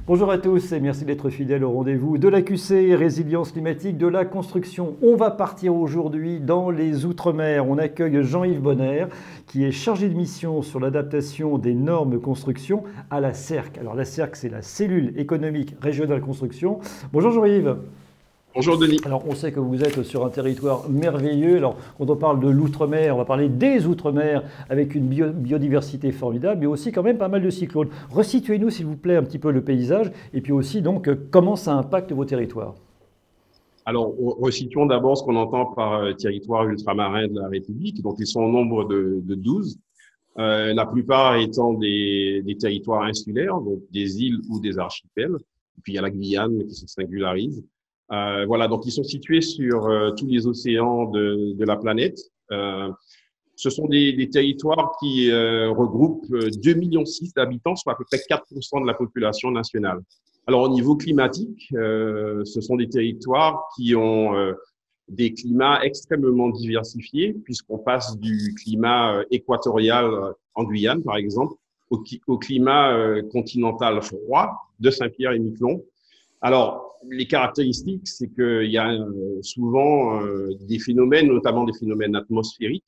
Bonjour à tous et merci d'être fidèles au rendez-vous de l'AQC, résilience climatique de la construction. On va partir aujourd'hui dans les Outre-mer. On accueille Jean-Yves Bonner qui est chargé de mission sur l'adaptation des normes construction à la CERC. Alors la CERC, c'est la cellule économique régionale construction. Bonjour Jean-Yves. Bonjour Denis. Alors on sait que vous êtes sur un territoire merveilleux. Alors quand on parle de l'outre-mer, on va parler des outre-mer avec une biodiversité formidable, mais aussi quand même pas mal de cyclones. Resituez-nous s'il vous plaît un petit peu le paysage et puis aussi donc comment ça impacte vos territoires. Alors, resituons d'abord ce qu'on entend par territoire ultramarin de la République. Donc, ils sont au nombre de 12, la plupart étant des territoires insulaires, donc des îles ou des archipels. Et puis, il y a la Guyane qui se singularise. Voilà, donc ils sont situés sur tous les océans de la planète. Ce sont des territoires qui regroupent 2,6 millions d'habitants, soit à peu près 4% de la population nationale. Alors au niveau climatique, ce sont des territoires qui ont des climats extrêmement diversifiés, puisqu'on passe du climat équatorial en Guyane, par exemple, au climat continental froid de Saint-Pierre et Miquelon. Alors, les caractéristiques, c'est qu'il y a souvent des phénomènes, notamment des phénomènes atmosphériques,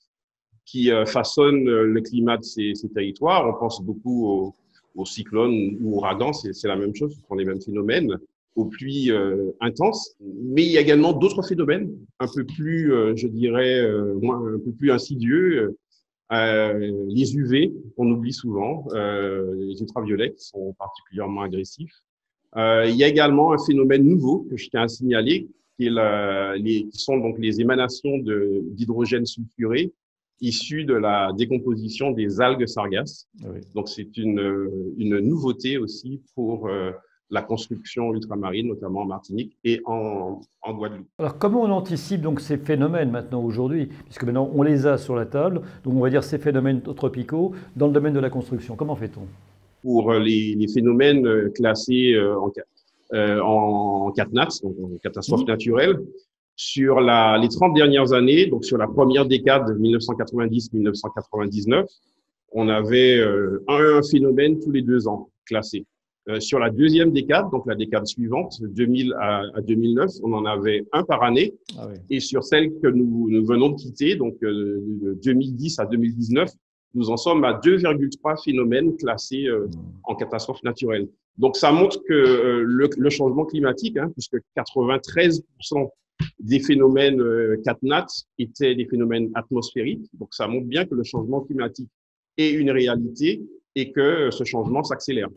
qui façonnent le climat de ces territoires. On pense beaucoup aux cyclones ou ouragans, c'est la même chose, ce sont les mêmes phénomènes, aux pluies intenses. Mais il y a également d'autres phénomènes, un peu plus, je dirais, un peu plus insidieux. Les UV, on oublie souvent, les ultraviolets qui sont particulièrement agressifs. Il y a également un phénomène nouveau que je tiens à signaler, qui sont donc les émanations d'hydrogène sulfuré issues de la décomposition des algues sargasses. Oui. Donc c'est une nouveauté aussi pour la construction ultramarine, notamment en Martinique et en Guadeloupe. Alors comment on anticipe donc ces phénomènes maintenant aujourd'hui, puisque maintenant on les a sur la table, donc on va dire ces phénomènes tropicaux dans le domaine de la construction, comment fait-on? Pour les phénomènes classés en CatNat, donc en catastrophe naturelle, sur les 30 dernières années, donc sur la première décade 1990-1999, on avait un phénomène tous les 2 ans classé. Sur la deuxième décade, donc la décade suivante, 2000 à 2009, on en avait un par année. Ah oui. Et sur celle que nous venons de quitter, donc de 2010 à 2019, nous en sommes à 2,3 phénomènes classés en catastrophe naturelle. Donc, ça montre que le changement climatique, puisque 93% des phénomènes CatNat étaient des phénomènes atmosphériques. Donc, ça montre bien que le changement climatique est une réalité et que ce changement s'accélère.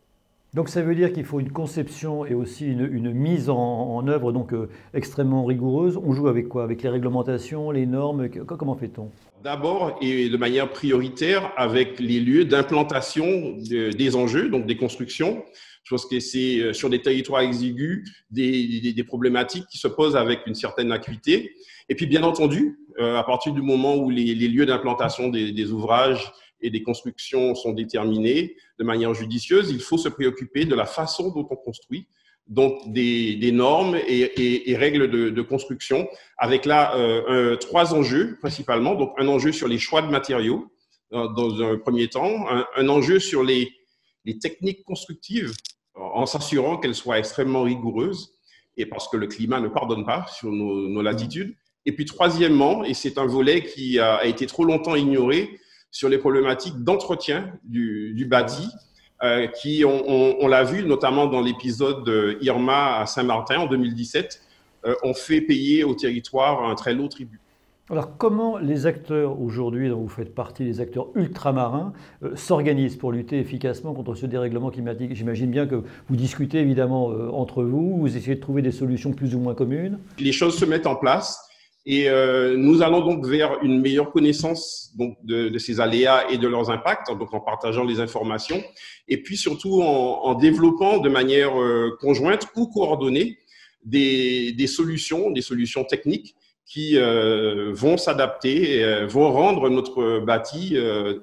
Donc, ça veut dire qu'il faut une conception et aussi une mise en œuvre donc, extrêmement rigoureuse. On joue avec quoi? Avec les réglementations, les normes? Comment fait-on? D'abord, et de manière prioritaire, avec les lieux d'implantation des enjeux, donc des constructions. Je pense que c'est sur des territoires exigus des problématiques qui se posent avec une certaine acuité. Et puis, bien entendu, à partir du moment où les lieux d'implantation des ouvrages et des constructions sont déterminés de manière judicieuse, il faut se préoccuper de la façon dont on construit, donc des normes et règles de construction, avec là 3 enjeux principalement. Donc un enjeu sur les choix de matériaux dans un premier temps, un enjeu sur les techniques constructives en s'assurant qu'elles soient extrêmement rigoureuses, et parce que le climat ne pardonne pas sur nos latitudes. Et puis troisièmement, et c'est un volet qui a été trop longtemps ignoré, sur les problématiques d'entretien du bâti, qui, on l'a vu notamment dans l'épisode Irma à Saint-Martin en 2017, ont fait payer au territoire un très lourd tribut. Alors comment les acteurs aujourd'hui, dont vous faites partie, les acteurs ultramarins, s'organisent pour lutter efficacement contre ce dérèglement climatique? J'imagine bien que vous discutez évidemment entre vous, vous essayez de trouver des solutions plus ou moins communes. Les choses se mettent en place. Et nous allons donc vers une meilleure connaissance donc de ces aléas et de leurs impacts, donc en partageant les informations, et puis surtout en développant de manière conjointe ou coordonnée des solutions techniques qui vont s'adapter, vont rendre notre bâti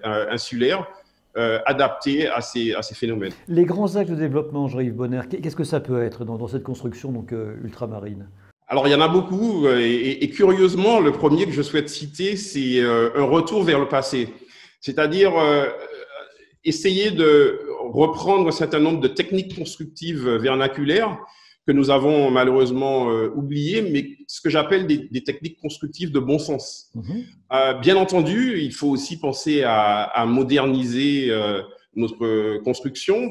insulaire adapté à ces phénomènes. Les grands axes de développement, Jean-Yves Bonner, qu'est-ce que ça peut être dans cette construction donc, ultramarine? Alors, il y en a beaucoup et curieusement, le premier que je souhaite citer, c'est un retour vers le passé. C'est-à-dire, essayer de reprendre un certain nombre de techniques constructives vernaculaires que nous avons malheureusement oubliées, mais ce que j'appelle des techniques constructives de bon sens. Bien entendu, il faut aussi penser à moderniser notre construction.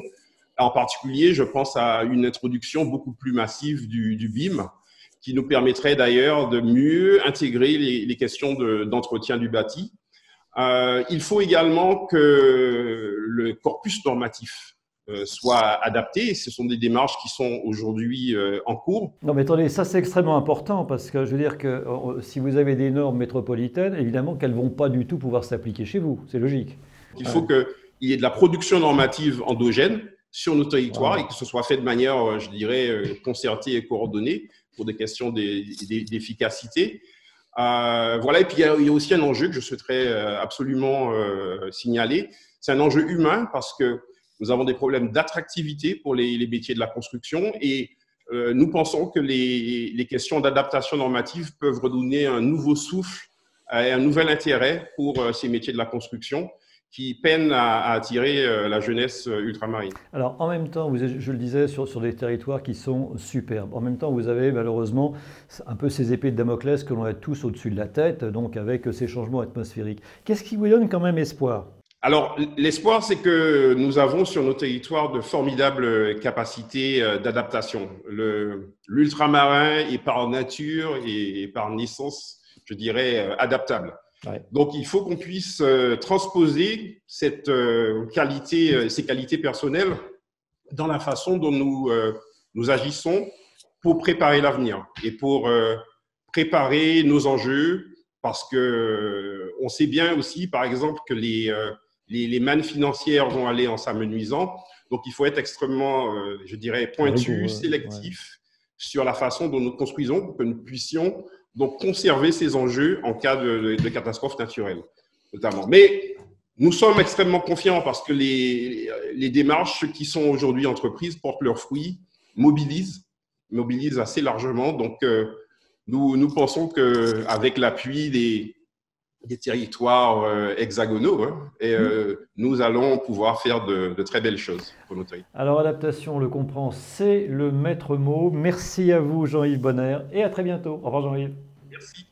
En particulier, je pense à une introduction beaucoup plus massive du BIM, qui nous permettrait d'ailleurs de mieux intégrer les questions d'entretien du bâti. Il faut également que le corpus normatif soit adapté. Ce sont des démarches qui sont aujourd'hui en cours. Non mais attendez, ça c'est extrêmement important parce que je veux dire que si vous avez des normes métropolitaines, évidemment qu'elles ne vont pas du tout pouvoir s'appliquer chez vous, c'est logique. Il faut qu'il y ait de la production normative endogène sur nos territoires et que ce soit fait de manière, je dirais, concertée et coordonnée pour des questions d'efficacité. Voilà, et puis il y a aussi un enjeu que je souhaiterais absolument signaler. C'est un enjeu humain parce que nous avons des problèmes d'attractivité pour les métiers de la construction et nous pensons que les questions d'adaptation normative peuvent redonner un nouveau souffle et un nouvel intérêt pour ces métiers de la construction qui peinent à attirer la jeunesse ultramarine. Alors en même temps, je le disais, sur des territoires qui sont superbes. En même temps, vous avez malheureusement un peu ces épées de Damoclès que l'on a tous au-dessus de la tête, donc avec ces changements atmosphériques. Qu'est-ce qui vous donne quand même espoir ? Alors, l'espoir, c'est que nous avons sur nos territoires de formidables capacités d'adaptation. L'ultramarin est par nature et par naissance, je dirais, adaptable. Ouais. Donc, il faut qu'on puisse transposer ces qualités personnelles dans la façon dont nous agissons pour préparer l'avenir et pour préparer nos enjeux, parce que on sait bien aussi, par exemple, que les mannes financières vont aller en s'amenuisant. Donc, il faut être extrêmement, je dirais, pointu, sélectif sur la façon dont nous construisons pour que nous puissions donc conserver ces enjeux en cas de catastrophe naturelle, notamment. Mais nous sommes extrêmement confiants parce que les démarches qui sont aujourd'hui entreprises portent leurs fruits, mobilisent assez largement. Donc, nous pensons qu'avec l'appui des territoires hexagonaux, nous allons pouvoir faire de très belles choses pour nos territoires. Alors, adaptation, on le comprend, c'est le maître mot. Merci à vous, Jean-Yves Bonnaire, et à très bientôt. Au revoir, Jean-Yves. Merci.